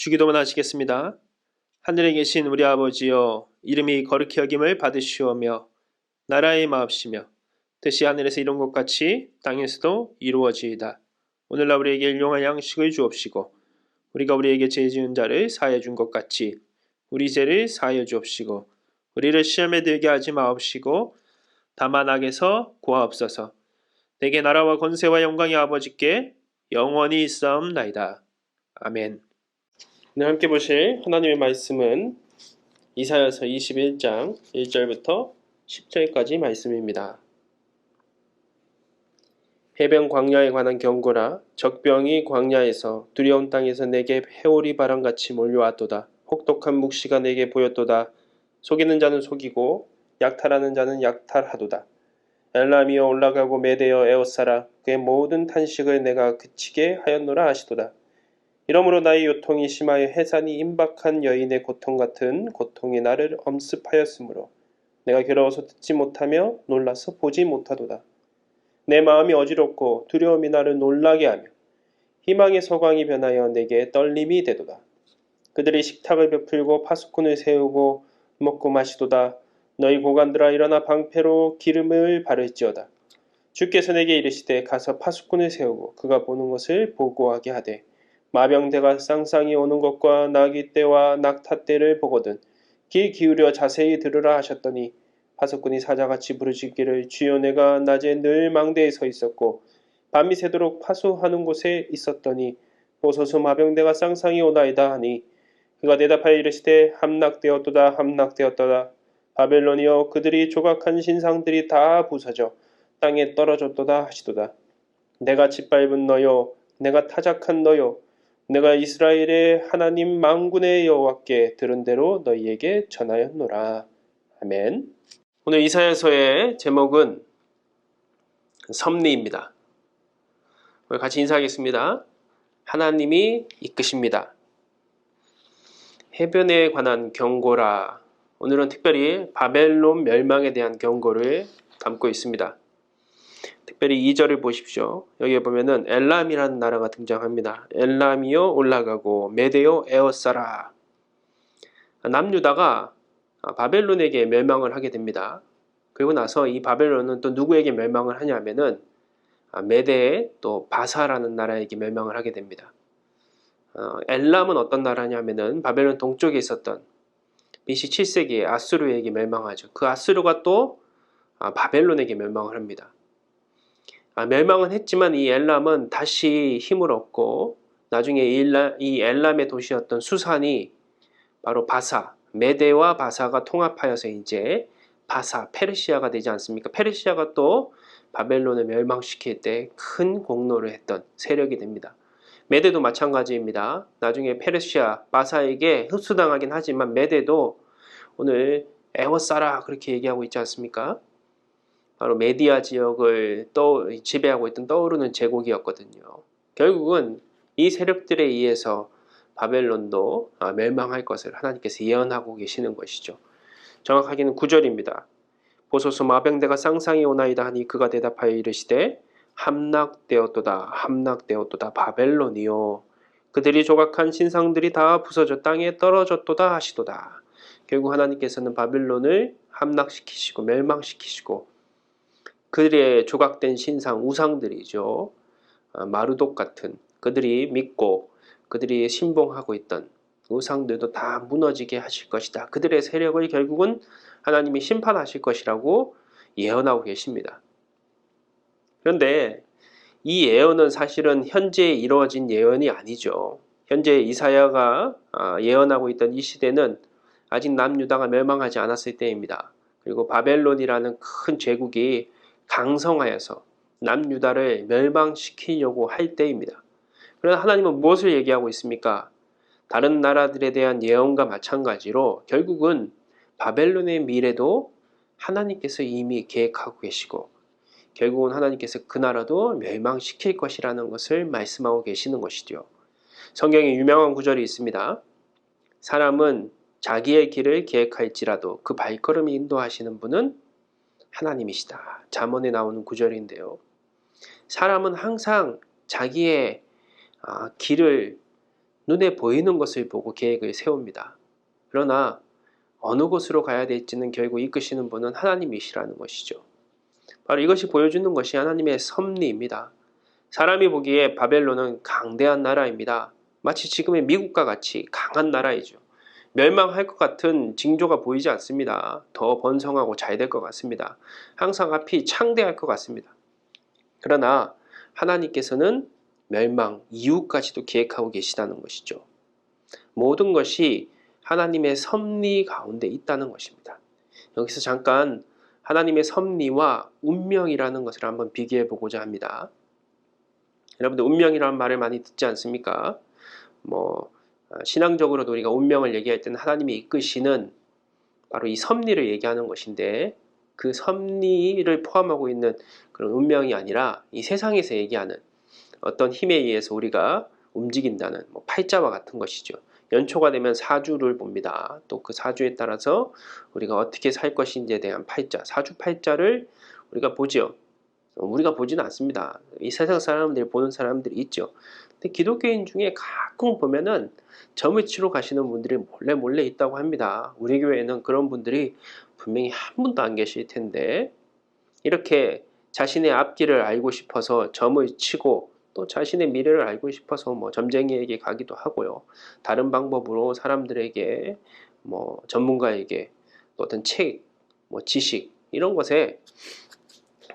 주기도문 하시겠습니다. 하늘에 계신 우리 아버지여, 이름이 거룩히 여김을 받으시오며 나라의 마옵시며 뜻이 하늘에서 이룬 것 같이 땅에서도 이루어지이다. 오늘날 우리에게 일용할 양식을 주옵시고 우리가 우리에게 죄 지은 자를 사하여 준 것 같이 우리 죄를 사하여 주옵시고 우리를 시험에 들게 하지 마옵시고 다만 악에서 구하옵소서. 내게 나라와 권세와 영광이 아버지께 영원히 있사옵나이다. 아멘. 네, 함께 보실 하나님의 말씀은 이사야서 21장 1절부터 10절까지 말씀입니다. 해변 광야에 관한 경고라. 적병이 광야에서 두려운 땅에서 내게 해오리 바람같이 몰려왔도다. 혹독한 묵시가 내게 보였도다. 속이는 자는 속이고 약탈하는 자는 약탈하도다. 엘람이여 올라가고 메대여 에워싸라. 그의 모든 탄식을 내가 그치게 하였노라 하시도다. 이러므로 나의 요통이 심하여 해산이 임박한 여인의 고통 같은 고통이 나를 엄습하였으므로 내가 괴로워서 듣지 못하며 놀라서 보지 못하도다. 내 마음이 어지럽고 두려움이 나를 놀라게 하며 희망의 서광이 변하여 내게 떨림이 되도다. 그들이 식탁을 베풀고 파수꾼을 세우고 먹고 마시도다. 너희 고관들아 일어나 방패로 기름을 바를지어다. 주께서 내게 이르시되 가서 파수꾼을 세우고 그가 보는 것을 보고하게 하되 마병대가 쌍쌍이 오는 것과 나귀 떼와 낙타 떼를 보거든 귀 기울여 자세히 들으라 하셨더니 파수꾼이 사자같이 부르짖기를 주여 내가 낮에 늘 망대에 서 있었고 밤이 새도록 파수하는 곳에 있었더니 보소서 마병대가 쌍쌍이 오나이다 하니 그가 대답하여 이르시되 함락되었도다 함락되었도다. 바벨론이여 그들이 조각한 신상들이 다 부서져 땅에 떨어졌도다 하시도다. 내가 짓밟은 너요 내가 타작한 너요 내가 이스라엘의 하나님 만군의 여호와께 들은 대로 너희에게 전하였노라. 아멘. 오늘 이사야서의 제목은 섭리입니다. 오늘 같이 인사하겠습니다. 하나님이 이끄십니다. 해변에 관한 경고라. 오늘은 특별히 바벨론 멸망에 대한 경고를 담고 있습니다. 특별히 2절을 보십시오. 여기에 보면은 엘람이라는 나라가 등장합니다. 엘람이요 올라가고 메대요 에워싸라. 남유다가 바벨론에게 멸망을 하게 됩니다. 그리고 나서 이 바벨론은 또 누구에게 멸망을 하냐면은 메대 또 바사라는 나라에게 멸망을 하게 됩니다. 엘람은 어떤 나라냐면은 바벨론 동쪽에 있었던 BC 7세기에 아수르에게 멸망하죠. 그 아수르가 또 바벨론에게 멸망을 합니다. 멸망은 했지만 이 엘람은 다시 힘을 얻고 나중에 이 엘람의 도시였던 수산이 바로 바사, 메대와 바사가 통합하여서 이제 바사, 페르시아가 되지 않습니까? 페르시아가 또 바벨론을 멸망시킬 때 큰 공로를 했던 세력이 됩니다. 메대도 마찬가지입니다. 나중에 페르시아, 바사에게 흡수당하긴 하지만 메대도 오늘 에워싸라 그렇게 얘기하고 있지 않습니까? 바로 메디아 지역을 지배하고 있던 떠오르는 제국이었거든요. 결국은 이 세력들에 의해서 바벨론도 멸망할 것을 하나님께서 예언하고 계시는 것이죠. 정확하게는 9절입니다. 보소서 마병대가 쌍쌍이 오나이다 하니 그가 대답하여 이르시되 함락되었도다 함락되었도다 바벨론이요 그들이 조각한 신상들이 다 부서져 땅에 떨어졌도다 하시도다. 결국 하나님께서는 바벨론을 함락시키시고 멸망시키시고 그들의 조각된 신상 우상들이죠. 마르독 같은 그들이 믿고 그들이 신봉하고 있던 우상들도 다 무너지게 하실 것이다. 그들의 세력을 결국은 하나님이 심판하실 것이라고 예언하고 계십니다. 그런데 이 예언은 사실은 현재 이루어진 예언이 아니죠. 현재 이사야가 예언하고 있던 이 시대는 아직 남유다가 멸망하지 않았을 때입니다. 그리고 바벨론이라는 큰 제국이 강성하여서 남유다를 멸망시키려고 할 때입니다. 그러나 하나님은 무엇을 얘기하고 있습니까? 다른 나라들에 대한 예언과 마찬가지로 결국은 바벨론의 미래도 하나님께서 이미 계획하고 계시고 결국은 하나님께서 그 나라도 멸망시킬 것이라는 것을 말씀하고 계시는 것이죠. 성경에 유명한 구절이 있습니다. 사람은 자기의 길을 계획할지라도 그 발걸음을 인도하시는 분은 하나님이시다. 잠언에 나오는 구절인데요. 사람은 항상 자기의 길을 눈에 보이는 것을 보고 계획을 세웁니다. 그러나 어느 곳으로 가야 될지는 결국 이끄시는 분은 하나님이시라는 것이죠. 바로 이것이 보여주는 것이 하나님의 섭리입니다. 사람이 보기에 바벨론은 강대한 나라입니다. 마치 지금의 미국과 같이 강한 나라이죠. 멸망할 것 같은 징조가 보이지 않습니다. 더 번성하고 잘 될 것 같습니다. 항상 앞이 창대할 것 같습니다. 그러나 하나님께서는 멸망 이후까지도 계획하고 계시다는 것이죠. 모든 것이 하나님의 섭리 가운데 있다는 것입니다. 여기서 잠깐 하나님의 섭리와 운명이라는 것을 한번 비교해 보고자 합니다. 여러분들 운명이라는 말을 많이 듣지 않습니까? 신앙적으로도 우리가 운명을 얘기할 때는 하나님이 이끄시는 바로 이 섭리를 얘기하는 것인데 그 섭리를 포함하고 있는 그런 운명이 아니라 이 세상에서 얘기하는 어떤 힘에 의해서 우리가 움직인다는 팔자와 같은 것이죠. 연초가 되면 사주를 봅니다. 또 그 사주에 따라서 우리가 어떻게 살 것인지에 대한 팔자, 사주 팔자를 우리가 보죠. 우리가 보지는 않습니다. 이 세상 사람들이 보는 사람들이 있죠. 근데 기독교인 중에 가끔 보면은 점을 치러 가시는 분들이 몰래 있다고 합니다. 우리 교회에는 그런 분들이 분명히 한 분도 안 계실 텐데 이렇게 자신의 앞길을 알고 싶어서 점을 치고 또 자신의 미래를 알고 싶어서 점쟁이에게 가기도 하고요. 다른 방법으로 사람들에게 전문가에게 또 어떤 책, 지식 이런 것에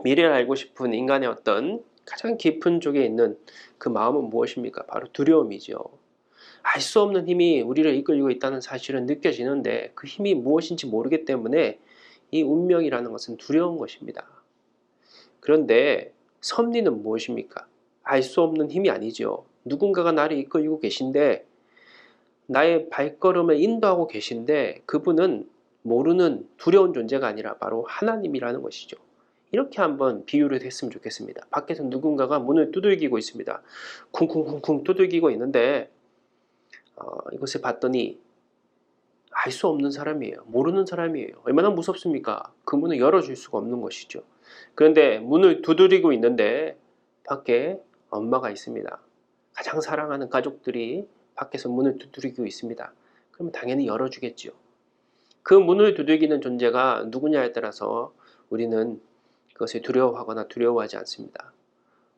미래를 알고 싶은 인간의 어떤 가장 깊은 쪽에 있는 그 마음은 무엇입니까? 바로 두려움이죠. 알 수 없는 힘이 우리를 이끌고 있다는 사실은 느껴지는데 그 힘이 무엇인지 모르기 때문에 이 운명이라는 것은 두려운 것입니다. 그런데 섭리는 무엇입니까? 알 수 없는 힘이 아니죠. 누군가가 나를 이끌고 계신데 나의 발걸음을 인도하고 계신데 그분은 모르는 두려운 존재가 아니라 바로 하나님이라는 것이죠. 이렇게 한번 비유를 했으면 좋겠습니다. 밖에서 누군가가 문을 두들기고 있습니다. 쿵쿵쿵쿵 두들기고 있는데 이것을 봤더니 알 수 없는 사람이에요. 모르는 사람이에요. 얼마나 무섭습니까? 그 문을 열어줄 수가 없는 것이죠. 그런데 문을 두드리고 있는데 밖에 엄마가 있습니다. 가장 사랑하는 가족들이 밖에서 문을 두드리고 있습니다. 그러면 당연히 열어주겠죠. 그 문을 두들기는 존재가 누구냐에 따라서 우리는 그것을 두려워하거나 두려워하지 않습니다.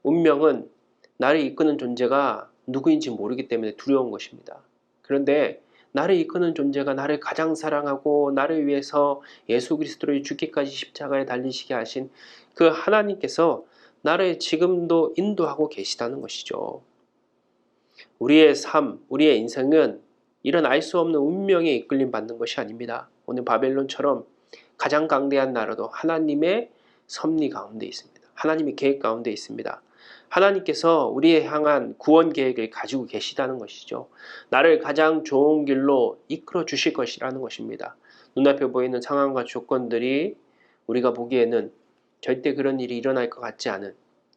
운명은 나를 이끄는 존재가 누구인지 모르기 때문에 두려운 것입니다. 그런데 나를 이끄는 존재가 나를 가장 사랑하고 나를 위해서 예수 그리스도를 죽기까지 십자가에 달리시게 하신 그 하나님께서 나를 지금도 인도하고 계시다는 것이죠. 우리의 삶, 우리의 인생은 이런 알 수 없는 운명에 이끌림 받는 것이 아닙니다. 오늘 바벨론처럼 가장 강대한 나라도 하나님의 섭리 가운데 있습니다. 하나님의 계획 가운데 있습니다. 하나님께서 우리에 향한 구원 계획을 가지고 계시다는 것이죠. 나를 가장 좋은 길로 이끌어 주실 것이라는 것입니다. 눈앞에 보이는 상황과 조건들이 우리가 보기에는 절대 그런 일이 일어날 것 같지 않은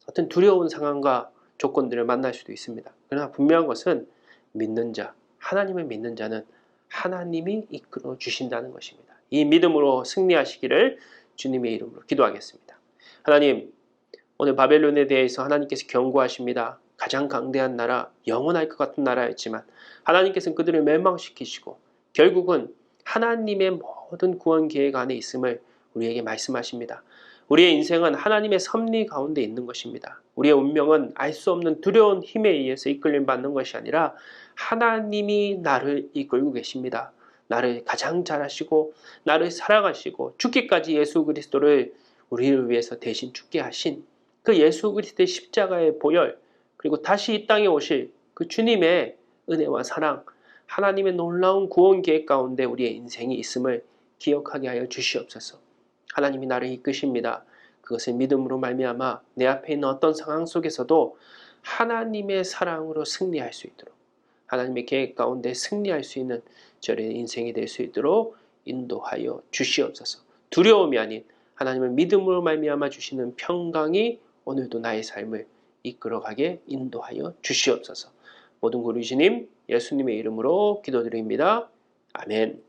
어떤 두려운 상황과 조건들을 만날 수도 있습니다. 그러나 분명한 것은 믿는 자, 하나님을 믿는 자는 하나님이 이끌어 주신다는 것입니다. 이 믿음으로 승리하시기를 주님의 이름으로 기도하겠습니다. 하나님, 오늘 바벨론에 대해서 하나님께서 경고하십니다. 가장 강대한 나라, 영원할 것 같은 나라였지만 하나님께서는 그들을 멸망시키시고 결국은 하나님의 모든 구원 계획 안에 있음을 우리에게 말씀하십니다. 우리의 인생은 하나님의 섭리 가운데 있는 것입니다. 우리의 운명은 알 수 없는 두려운 힘에 의해서 이끌림 받는 것이 아니라 하나님이 나를 이끌고 계십니다. 나를 가장 잘 아시고 나를 사랑하시고 죽기까지 예수 그리스도를 우리를 위해서 대신 죽게 하신 그 예수 그리스도의 십자가의 보혈 그리고 다시 이 땅에 오실 그 주님의 은혜와 사랑 하나님의 놀라운 구원 계획 가운데 우리의 인생이 있음을 기억하게 하여 주시옵소서. 하나님이 나를 이끄십니다. 그것을 믿음으로 말미암아 내 앞에 있는 어떤 상황 속에서도 하나님의 사랑으로 승리할 수 있도록, 하나님의 계획 가운데 승리할 수 있는 저의 인생이 될 수 있도록 인도하여 주시옵소서. 두려움이 아닌 하나님의 믿음으로 말미암아 주시는 평강이 오늘도 나의 삶을 이끌어가게 인도하여 주시옵소서. 모든 구리 주님 예수님의 이름으로 기도드립니다. 아멘.